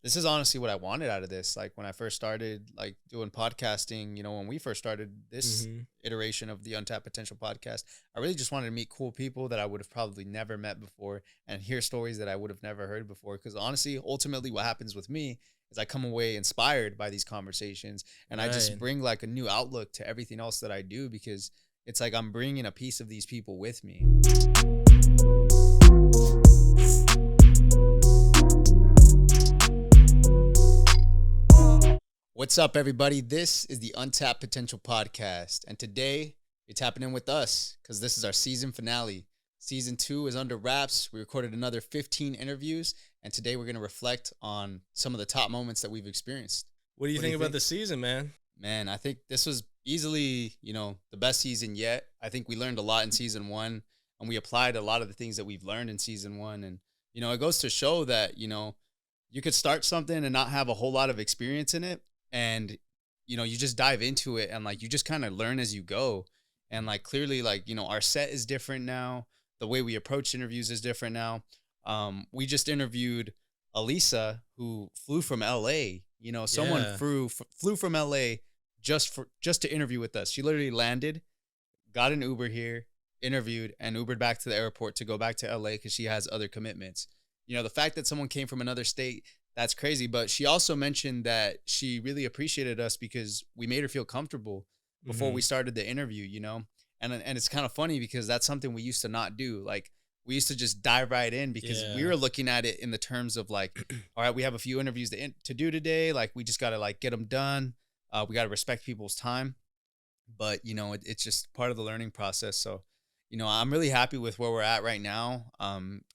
this is honestly what I wanted out of this. Like when I first started like doing podcasting, when we first started this Mm-hmm. iteration of the Untapped Potential Podcast, I really just wanted to meet cool people that I would have probably never met before and hear stories that I would have never heard before. Because honestly, ultimately, what happens with me is I come away inspired by these conversations, and I just Right. bring like a new outlook to everything else that I do, because it's like I'm bringing a piece of these people with me. What's up, everybody? This is the Untapped Potential Podcast, and today you're tapping in with us because this is our season finale. Season 2 is under wraps. We recorded another 15 interviews, and today we're going to reflect on some of the top moments that we've experienced. What do you think about the season, man? Man, I think this was easily, the best season yet. I think we learned a lot in season 1, and we applied a lot of the things that we've learned in season 1. And, it goes to show that, you could start something and not have a whole lot of experience in it. And, you just dive into it and like, you just kind of learn as you go. And like, clearly, like, our set is different now. The way we approach interviews is different now. We just interviewed Elisa, who flew from LA. Someone Yeah. flew from LA just to interview with us. She literally landed, got an Uber here, interviewed, and Ubered back to the airport to go back to LA because she has other commitments. The fact that someone came from another state, that's crazy. But she also mentioned that she really appreciated us because we made her feel comfortable before we started the interview, And it's kind of funny because that's something we used to not do. Like, we used to just dive right in because we were looking at it in the terms of like, all right, we have a few interviews to do today. Like, we just got to like get them done. We got to respect people's time. But, it's just part of the learning process. So, I'm really happy with where we're at right now.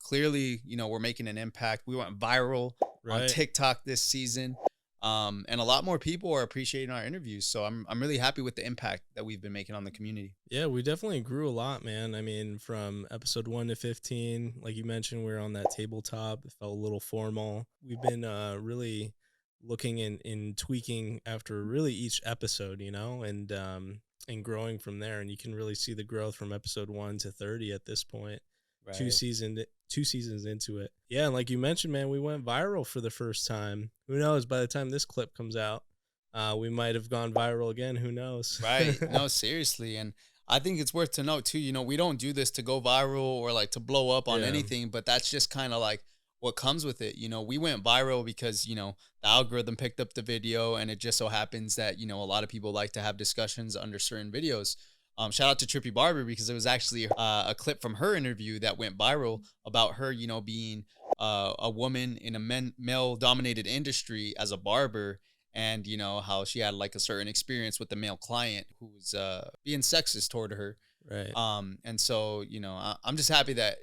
Clearly, we're making an impact. We went viral on TikTok this season. And a lot more people are appreciating our interviews. So I'm really happy with the impact that we've been making on the community. Yeah, we definitely grew a lot, man. I mean, from episode 1 to 15, like you mentioned, we're on that tabletop. It felt a little formal. We've been really looking and tweaking after really each episode, and growing from there. And you can really see the growth from episode 1 to 30 at this point. Right. Two seasons into it. Yeah, and like you mentioned, man, we went viral for the first time. Who knows? By the time this clip comes out, we might have gone viral again. Who knows? Right. No, seriously. And I think it's worth to note too, we don't do this to go viral or like to blow up on anything, but that's just kind of like what comes with it. We went viral because, the algorithm picked up the video, and it just so happens that, a lot of people like to have discussions under certain videos. Shout out to Trippy Barber because it was actually a clip from her interview that went viral about her, being a woman in a male-dominated industry as a barber, and, how she had like a certain experience with the male client who was being sexist toward her. Right. And so, I'm just happy that,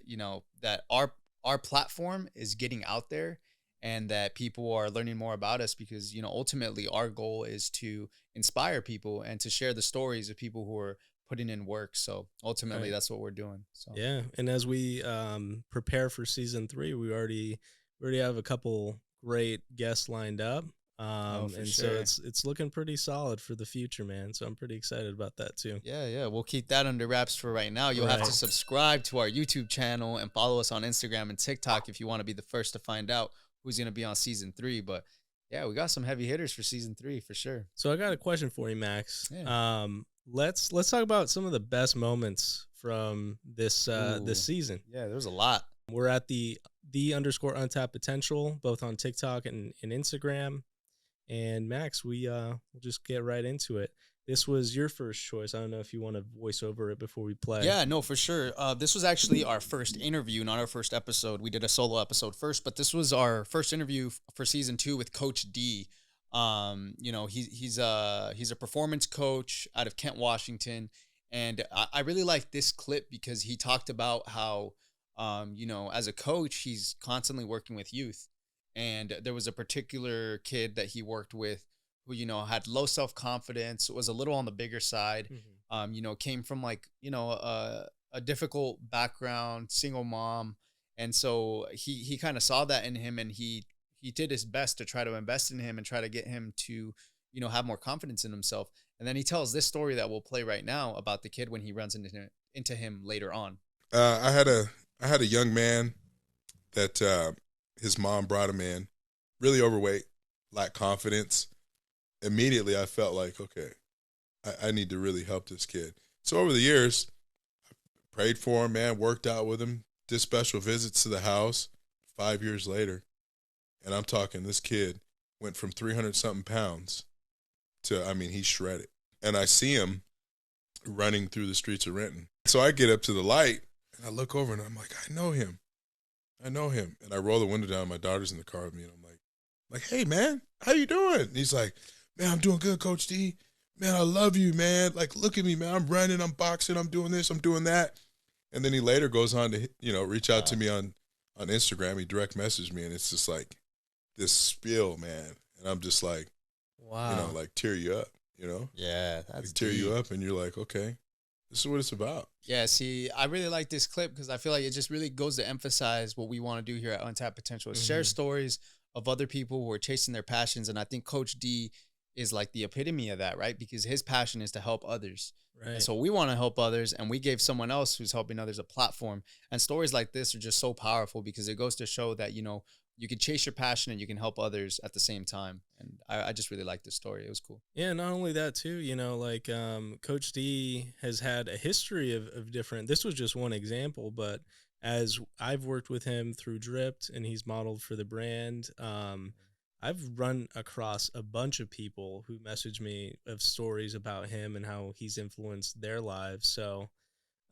that our platform is getting out there and that people are learning more about us because, ultimately our goal is to inspire people and to share the stories of people who are putting in work. So ultimately that's what we're doing. So yeah. And as we prepare for season 3, we already have a couple great guests lined up. So it's looking pretty solid for the future, man. So I'm pretty excited about that too. Yeah. We'll keep that under wraps for right now. You'll have to subscribe to our YouTube channel and follow us on Instagram and TikTok if you want to be the first to find out who's going to be on season 3. But yeah, we got some heavy hitters for season 3 for sure. So I got a question for you, Max. Yeah. Let's talk about some of the best moments from this season. Yeah, there's a lot. We're at the _Untapped Potential, both on TikTok and Instagram. And Max, we'll just get right into it. This was your first choice. I don't know if you want to voice over it before we play. Yeah, no, for sure. This was actually our first interview, not our first episode. We did a solo episode first, but this was our first interview for season 2 with Coach D. He's a performance coach out of Kent, Washington. And I really like this clip because he talked about how, as a coach, he's constantly working with youth. And there was a particular kid that he worked with who, had low self-confidence, was a little on the bigger side, came from like, a difficult background, single mom. And so he kind of saw that in him, and he did his best to try to invest in him and try to get him to, have more confidence in himself. And then he tells this story that we'll play right now about the kid when he runs into him later on. I had a young man that his mom brought him in, really overweight, lacked confidence. Immediately I felt like, okay, I need to really help this kid. So over the years, I prayed for him, man, worked out with him, did special visits to the house. 5 years later, and I'm talking, this kid went from 300-something pounds to, I mean, he's shredded. And I see him running through the streets of Renton. So I get up to the light, and I look over, and I'm like, I know him. And I roll the window down. My daughter's in the car with me, and I'm like, hey, man, how you doing? And he's like, man, I'm doing good, Coach D. Man, I love you, man. Like, look at me, man. I'm running, I'm boxing, I'm doing this, I'm doing that. And then he later goes on to, reach out to me on Instagram. He direct messaged me, and it's just like this spiel, man. And I'm just like, wow, like tear you up, Yeah, that's like, tear deep. you up, and you're like, okay, this is what it's about. Yeah, see, I really like this clip because I feel like it just really goes to emphasize what we want to do here at Untapped Potential. Is share stories of other people who are chasing their passions. And I think Coach D is like the epitome of that, right? Because his passion is to help others. right? And so we want to help others, and we gave someone else who's helping others a platform. And stories like this are just so powerful because it goes to show that, you can chase your passion and you can help others at the same time. And I just really like this story. It was cool. Yeah, not only that too, Coach D has had a history of different, this was just one example, but as I've worked with him through Dripped and he's modeled for the brand, I've run across a bunch of people who message me of stories about him and how he's influenced their lives. So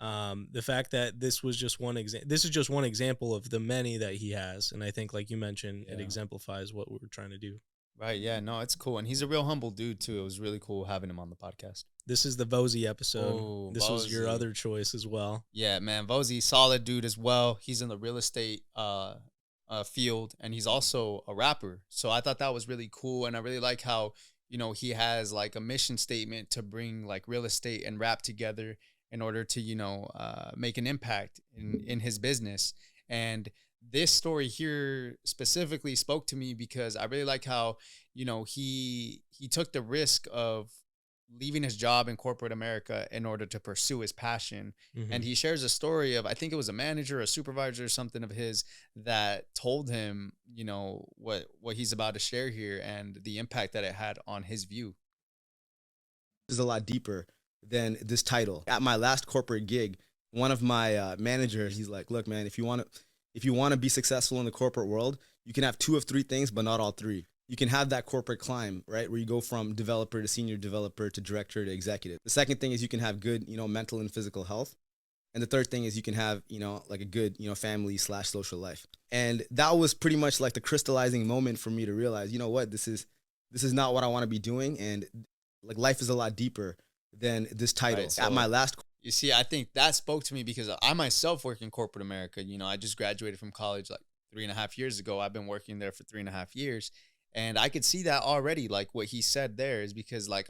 the fact that this is just one example of the many that he has. And I think, like you mentioned, it exemplifies what we're trying to do. Right. Yeah, no, it's cool. And he's a real humble dude too. It was really cool having him on the podcast. This is the Vozie episode. Oh, this was your Vozie. other choice as well. Yeah, man. Vozie Solid dude as well. He's in the real estate field, and he's also a rapper. So I thought that was really cool. And I really like how, he has like a mission statement to bring like real estate and rap together in order to, make an impact in his business. And this story here specifically spoke to me because I really like how, he took the risk of leaving his job in corporate America in order to pursue his passion. And he shares a story of, I think it was a manager, a supervisor or something of his that told him, what he's about to share here and the impact that it had on his view. Is a lot deeper than this title. At my last corporate gig, one of my managers, he's like, look, man, if you want to be successful in the corporate world, you can have 2 of 3 things, but not all 3. You can have that corporate climb, right, where you go from developer to senior developer to director to executive. The second thing is you can have good, mental and physical health. And the third thing is you can have, like a good, family/social life. And that was pretty much like the crystallizing moment for me to realize, what, this is not what I want to be doing. And like life is a lot deeper than this title. Right, so at my last, you see, I think that spoke to me because I myself work in corporate America. I just graduated from college like 3.5 years ago. I've been working there for 3.5 years. And I could see that already, like what he said there is because like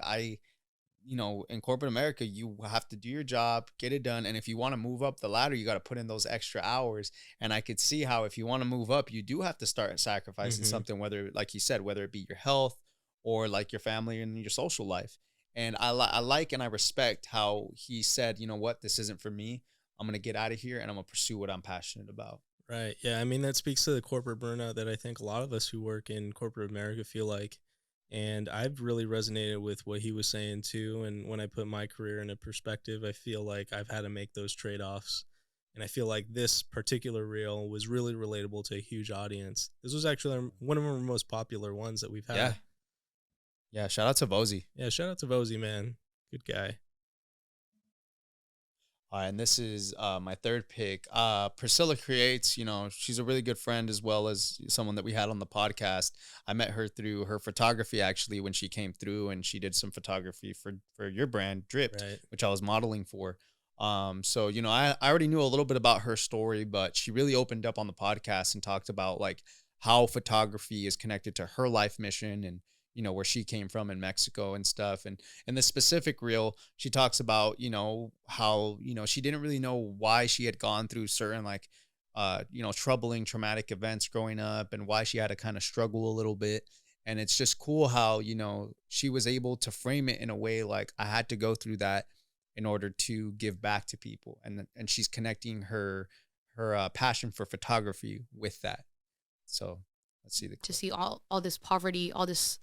in corporate America, you have to do your job, get it done. And if you want to move up the ladder, you got to put in those extra hours. And I could see how if you want to move up, you do have to start sacrificing something, whether, like he said, whether it be your health or like your family and your social life. And I like and I respect how he said, you know what, this isn't for me. I'm going to get out of here and I'm going to pursue what I'm passionate about. Right. Yeah. I mean, that speaks to the corporate burnout that I think a lot of us who work in corporate America feel like. And I've really resonated with what he was saying too. And when I put my career into perspective, I feel like I've had to make those trade-offs. And I feel like this particular reel was really relatable to a huge audience. This was actually one of our most popular ones that we've had. Yeah. Yeah. Shout out to Vozie. Yeah. Shout out to Vozie, man. Good guy. All right, and this is my third pick. Priscilla Creates, she's a really good friend as well as someone that we had on the podcast. I met her through her photography, actually, when she came through and she did some photography for your brand, Dripped, Right. which I was modeling for. So, I already knew a little bit about her story, but she really opened up on the podcast and talked about like how photography is connected to her life mission and, where she came from in Mexico and stuff. And in the specific reel, she talks about, how, she didn't really know why she had gone through certain like, troubling, traumatic events growing up and why she had to kind of struggle a little bit. And it's just cool how, she was able to frame it in a way like I had to go through that in order to give back to people. And she's connecting her passion for photography with that. So Let's see the clip. to see all this poverty, all this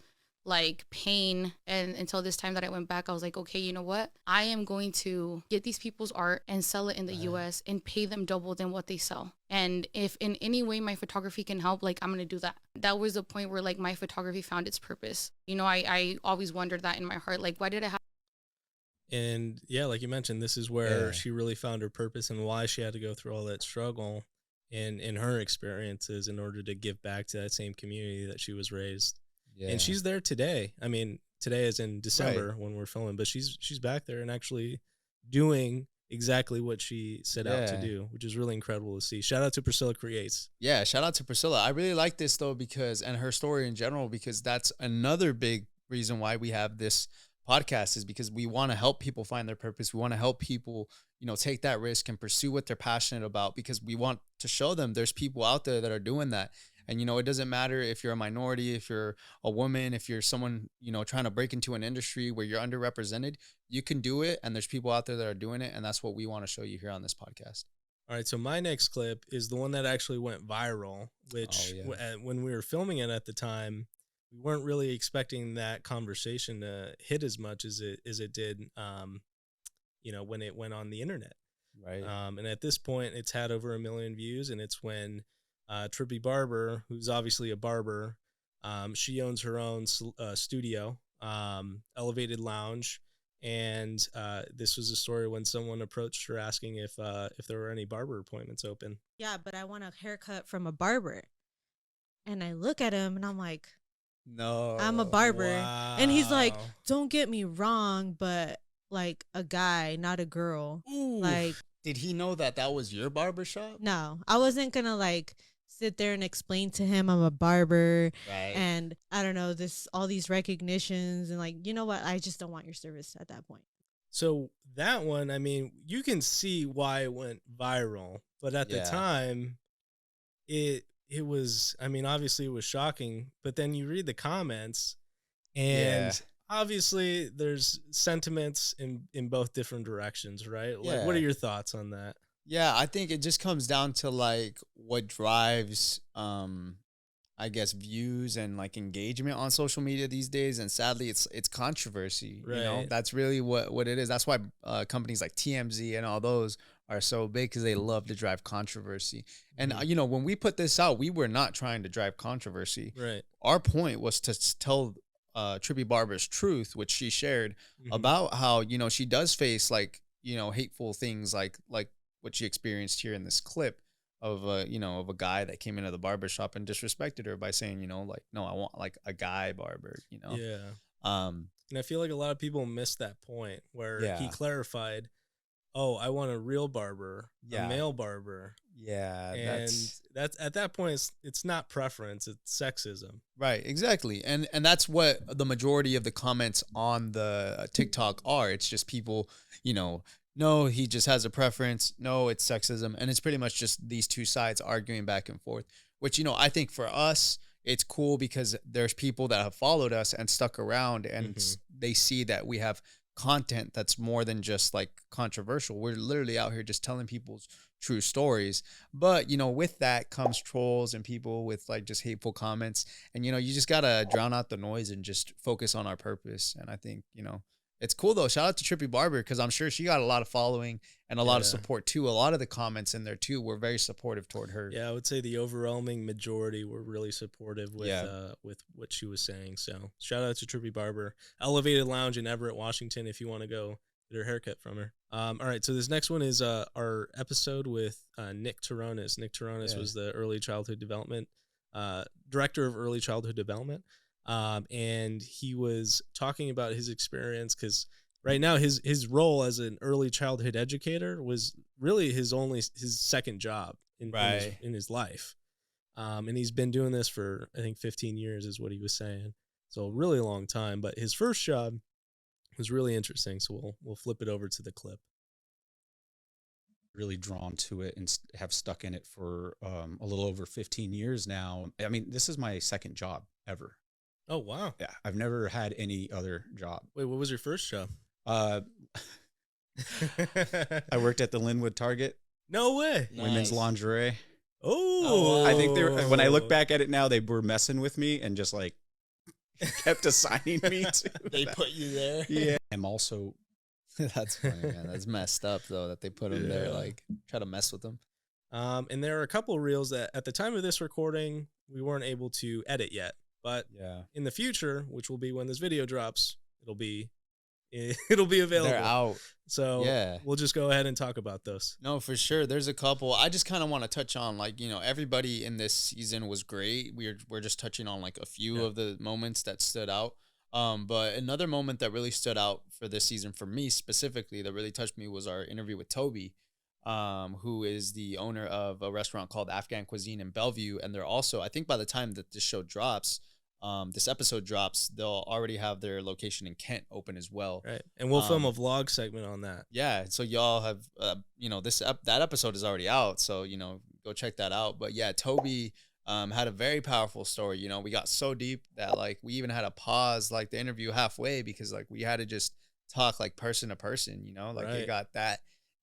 like pain. And until this time that I went back, I was like, okay, you know what? I am going to get these people's art and sell it in the US and pay them double than what they sell. And if in any way my photography can help, like, I'm going to do that. That was the point where like my photography found its purpose. You know, I always wondered that in my heart, like, why did I have? And yeah, like you mentioned, this is where she really found her purpose and why she had to go through all that struggle in her experiences in order to give back to that same community that she was raised. Yeah. And she's there today. I mean, today is in December when we're filming, but she's back there and actually doing exactly what she set out to do, which is really incredible to see. Shout out to Priscilla Creates. Yeah, shout out to Priscilla. I really like this though because, and her story in general, because that's another big reason why we have this podcast, is because we want to help people find their purpose. We want to help people, you know, take that risk and pursue what they're passionate about, because we want to show them there's people out there that are doing that. And, you know, it doesn't matter if you're a minority, if you're a woman, if you're someone, you know, trying to break into an industry where you're underrepresented, you can do it. And there's people out there that are doing it. And that's what we want to show you here on this podcast. All right. So my next clip is the one that actually went viral, which when we were filming it at the time, we weren't really expecting that conversation to hit as much as it did, you know, when it went on the internet. Right. And at this point, it's had over 1 million views, and it's when Trippy Barber, who's obviously a barber, she owns her own studio, Elevated Lounge, and this was a story when someone approached her asking if there were any barber appointments open. Yeah, but I want a haircut from a barber, and I look at him and I'm like, no, I'm a barber. Wow. And he's like, don't get me wrong, but like a guy, not a girl. Ooh. Like, did he know that was your barbershop? no, I wasn't gonna like sit there and explain to him I'm a barber, and I don't know, all these recognitions, and like, you know what, I just don't want your service at that point. So that one, I mean, you can see why it went viral, but at the time, it was, I mean, obviously it was shocking, but then you read the comments, and obviously there's sentiments in both different directions, right? Like, what are your thoughts on that? Yeah, I think it just comes down to like what drives, I guess, views and like engagement on social media these days. And sadly, it's controversy. Right. You know, that's really what it is. That's why companies like TMZ and all those are so big, because they love to drive controversy. And you know, when we put this out, we were not trying to drive controversy. Right. Our point was to tell Trippy Barber's truth, which she shared about how, you know, she does face like, you know, hateful things like what she experienced here in this clip of you know, of a guy that came into the barbershop and disrespected her by saying, you know, like, no, I want like a guy barber, you know? Yeah. And I feel like a lot of people missed that point where he clarified, oh, I want a real barber, a male barber. Yeah. And that's at that point, it's not preference, it's sexism. Right, exactly. And that's what the majority of the comments on the TikTok are. It's just people, you know, no, he just has a preference. No, it's sexism. And it's pretty much just these two sides arguing back and forth, which, you know, I think for us, it's cool because there's people that have followed us and stuck around, and they see that we have content that's more than just like controversial. We're literally out here just telling people's true stories. But, you know, with that comes trolls and people with like just hateful comments. And, you know, you just got to drown out the noise and just focus on our purpose. And I think, you know, it's cool though. Shout out to Trippy Barber, because I'm sure she got a lot of following and a lot of support too. A lot of the comments in there too were very supportive toward her. Yeah, I would say the overwhelming majority were really supportive with what she was saying. So shout out to Trippy Barber, Elevated Lounge in Everett, Washington, if you want to go get her haircut from her. All right, so this next one is our episode with Nick Taronis. Nick Taronis was the early childhood development director of early childhood development. And he was talking about his experience, because right now his role as an early childhood educator was really his second job in his life. And he's been doing this for, I think, 15 years is what he was saying. So a really long time, but his first job was really interesting. So we'll flip it over to the clip. Really drawn to it and have stuck in it for a little over 15 years now. I mean, this is my second job ever. Oh, wow. Yeah, I've never had any other job. Wait, what was your first job? I worked at the Linwood Target. No way. Women's lingerie. Oh, I think when I look back at it now, they were messing with me and just like kept assigning me to they that. put you there. Yeah. I'm also That's funny, man. That's messed up though that they put him there, Yeah. like try to mess with him. And there are a couple reels that at the time of this recording, we weren't able to edit yet. But yeah. in the future, which will be when this video drops, it'll be available. They're out. So Yeah. we'll just go ahead and talk about those. No, for sure. There's a couple. I just kind of want to touch on, like, everybody in this season was great. We're just touching on like a few of the moments that stood out. But another moment that really stood out for this season for me specifically that really touched me was our interview with Toby, who is the owner of a restaurant called Afghan Cuisine in Bellevue. And they're also, I think by the time that this show drops, this episode drops, they'll already have their location in Kent open as well. Right. And we'll film a vlog segment on that. Yeah, so y'all have, that episode is already out, so go check that out. But yeah, Toby had a very powerful story. We got so deep that like we even had to pause like the interview halfway because like we had to just talk like person to person. Like Right. it got that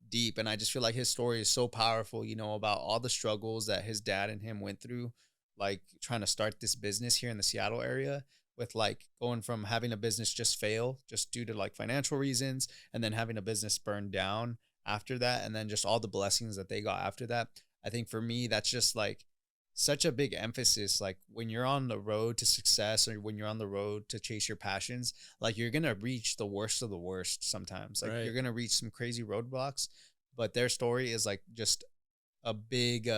deep, and I just feel like his story is so powerful. About all the struggles that his dad and him went through, like trying to start this business here in the Seattle area, with like going from having a business just fail just due to like financial reasons, and then having a business burn down after that, and then just all the blessings that they got after that. I think for me, that's just like such a big emphasis. Like when you're on the road to success or when you're on the road to chase your passions, like you're going to reach the worst of the worst sometimes. Like Right. you're going to reach some crazy roadblocks, but their story is like just a big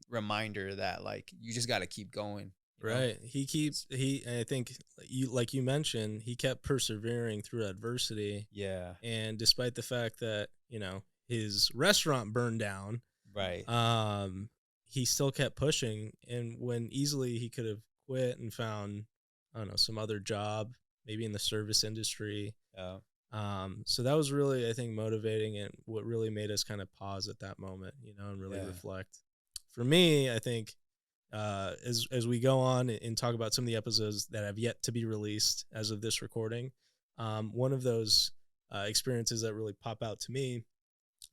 reminder that like you just got to keep going. Right. I think like you mentioned, he kept persevering through adversity. Yeah. And despite the fact that, his restaurant burned down, Right. he still kept pushing. And when easily he could have quit and found, I don't know, some other job, maybe in the service industry. Yeah. So that was really, I think, motivating and what really made us kind of pause at that moment, and really reflect. For me, I think, as we go on and talk about some of the episodes that have yet to be released as of this recording, one of those experiences that really pop out to me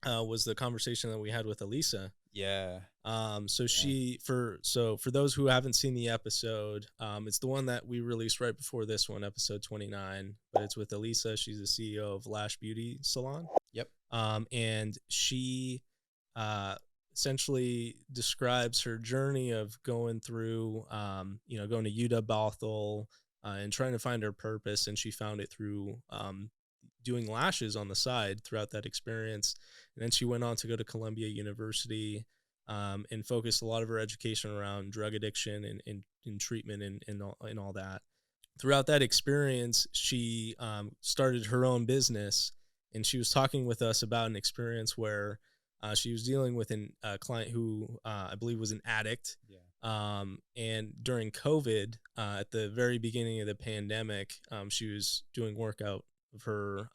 was the conversation that we had with Elisa. Yeah. For those who haven't seen the episode, it's the one that we released right before this one, episode 29, but it's with Elisa. She's the CEO of Lash Beauty Salon. Yep. And she essentially describes her journey of going through, going to UW Bothell and trying to find her purpose. And she found it through doing lashes on the side throughout that experience. And then she went on to go to Columbia University and focused a lot of her education around drug addiction and treatment and all that. Throughout that experience, she started her own business, and she was talking with us about an experience where she was dealing with a client who I believe was an addict. Yeah. And during COVID, at the very beginning of the pandemic, she was doing work out of her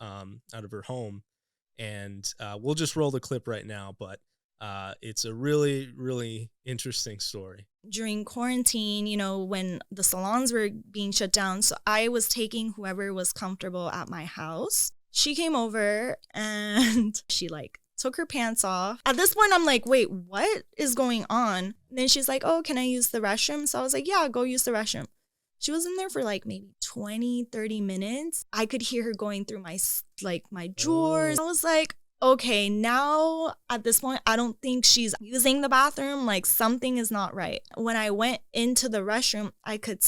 home. And we'll just roll the clip right now, but it's a really, really interesting story. During quarantine, when the salons were being shut down, so I was taking whoever was comfortable at my house. She came over and she took her pants off. At this point, I'm like, wait, what is going on? And then she's like, oh, can I use the restroom? So I was like, yeah, go use the restroom. She was in there for maybe 20, 30 minutes. I could hear her going through my drawers. I was like, okay, now at this point, I don't think she's using the bathroom. Something is not right. When I went into the restroom, I could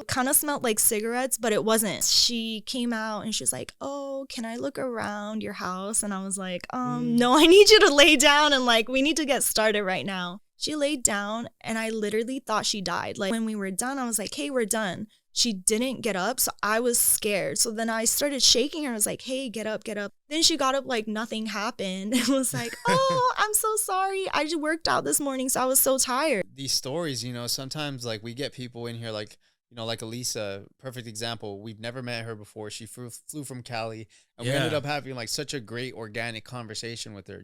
kind of smelled like cigarettes, but it wasn't. She came out and she was like, oh, can I look around your house? And I was like, no, I need you to lay down and we need to get started right now. She laid down and I literally thought she died. When we were done, I was like, hey, we're done. She didn't get up, so I was scared. So then I started shaking her. I was like, hey, get up, get up. Then she got up like nothing happened. It was like, oh, I'm so sorry. I just worked out this morning, so I was so tired. These stories, sometimes we get people in here like Elisa, perfect example. We've never met her before. She flew from Cali, and we ended up having such a great organic conversation with her,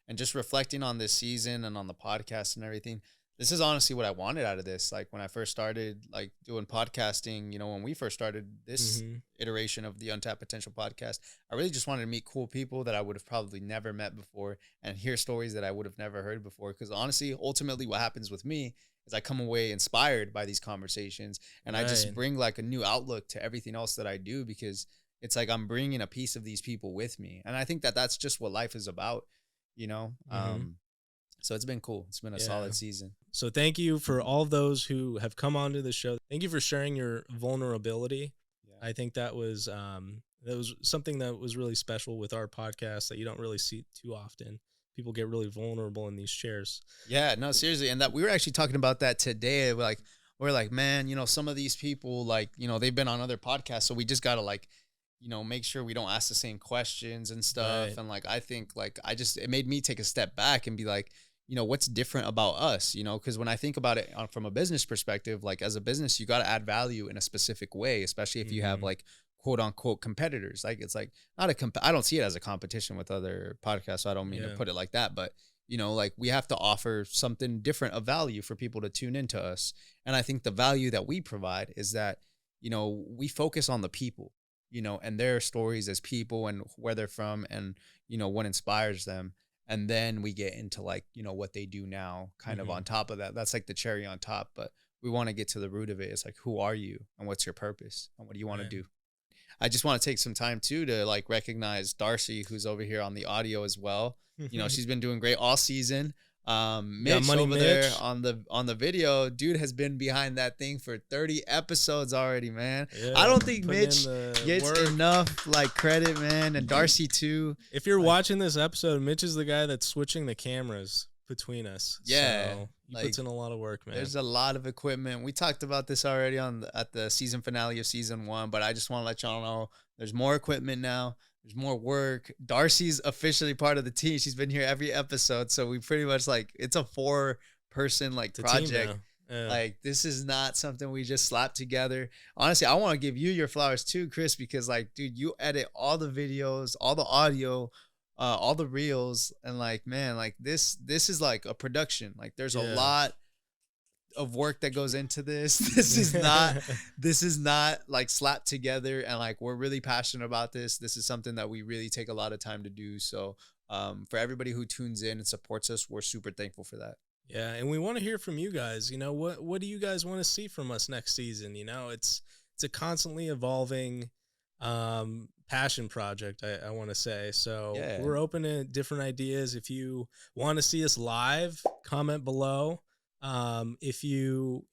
and just reflecting on this season and on the podcast and everything. this is honestly what I wanted out of this. Like when I first started like doing podcasting, when we first started this iteration of the Untapped Potential Podcast, I really just wanted to meet cool people that I would have probably never met before and hear stories that I would have never heard before. Because honestly, ultimately what happens with me is I come away inspired by these conversations, and I just bring like a new outlook to everything else that I do, because it's like I'm bringing a piece of these people with me. And I think that that's just what life is about, So it's been cool. It's been a solid season. So thank you for all those who have come onto the show. Thank you for sharing your vulnerability. Yeah. I think that was something that was really special with our podcast that you don't really see too often. People get really vulnerable in these chairs. Yeah, no, seriously. And that we were actually talking about that today. We're like, man, some of these people, like, they've been on other podcasts. So we just got to like, make sure we don't ask the same questions and stuff. Right. And like, I think like, it made me take a step back and be like, what's different about us, because when I think about it from a business perspective, like as a business, you got to add value in a specific way, especially if you have like quote unquote competitors. Like it's like not I don't see it as a competition with other podcasts. So I don't mean to put it like that, but like we have to offer something different of value for people to tune into us. And I think the value that we provide is that, we focus on the people, and their stories as people and where they're from and, what inspires them. And then we get into like, what they do now kind of on top of that. That's like the cherry on top, but we want to get to the root of it. It's like, who are you and what's your purpose and what do you want to do? I just want to take some time too to like recognize Darcy, who's over here on the audio as well. She's been doing great all season. Mitch over there on the video, dude has been behind that thing for 30 episodes already, man. Yeah, I don't think Mitch gets enough like credit, man, and Darcy too. If you're watching this episode, Mitch is the guy that's switching the cameras between us. Yeah, so he puts in a lot of work, man. There's a lot of equipment. We talked about this already at the season finale of season 1, but I just want to let y'all know there's more equipment now. There's more work. Darcy's officially part of the team. She's been here every episode. So we pretty much like, it's a 4-person like project. Yeah. Like this is not something we just slapped together. Honestly, I want to give you your flowers too, Chris, because like, dude, you edit all the videos, all the audio, all the reels. And like, man, like this is like a production. Like there's a lot of work that goes into this. This is not like slapped together, and like we're really passionate about this. This is something that we really take a lot of time to do. So for everybody who tunes in and supports us, we're super thankful for that. Yeah, and we want to hear from you guys. What do you guys want to see from us next season? It's a constantly evolving passion project, I want to say. So we're open to different ideas. If you want to see us live, comment below. If you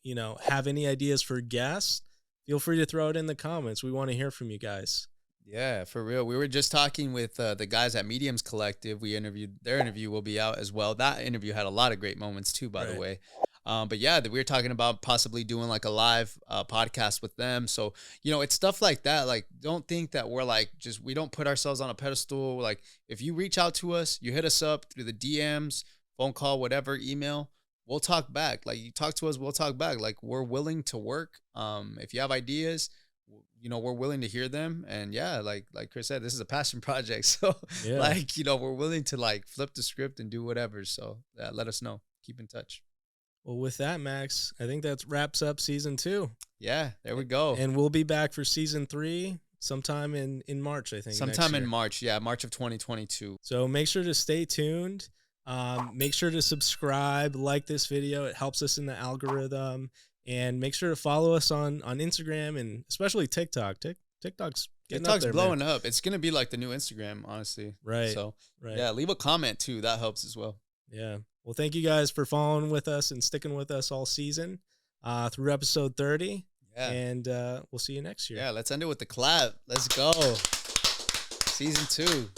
have any ideas for guests, feel free to throw it in the comments. We want to hear from you guys. Yeah, for real. We were just talking with the guys at Mediums Collective. We interviewed, their interview will be out as well. That interview had a lot of great moments too, by the way. But yeah, we were talking about possibly doing like a live podcast with them. So, it's stuff like that. Like, don't think that we're like, we don't put ourselves on a pedestal. Like, if you reach out to us, you hit us up through the DMs, phone call, whatever, email, we'll talk back. Like, you talk to us, we'll talk back. Like, we're willing to work. If you have ideas, we're willing to hear them. And yeah, like Chris said, this is a passion project. So we're willing to like flip the script and do whatever. So let us know. Keep in touch. Well, with that, Max, I think that wraps up season 2. Yeah, there we go. And we'll be back for season 3 sometime in March, I think. Sometime in March. Yeah, March of 2022. So make sure to stay tuned. Make sure to subscribe, like this video. It helps us in the algorithm. And make sure to follow us on Instagram and especially TikTok. TikTok's blowing up. It's going to be like the new Instagram, honestly. Right. So, yeah, leave a comment too. That helps as well. Yeah. Well, thank you guys for following with us and sticking with us all season through episode 30. Yeah. And we'll see you next year. Yeah, let's end it with the clap. Let's go. Season 2.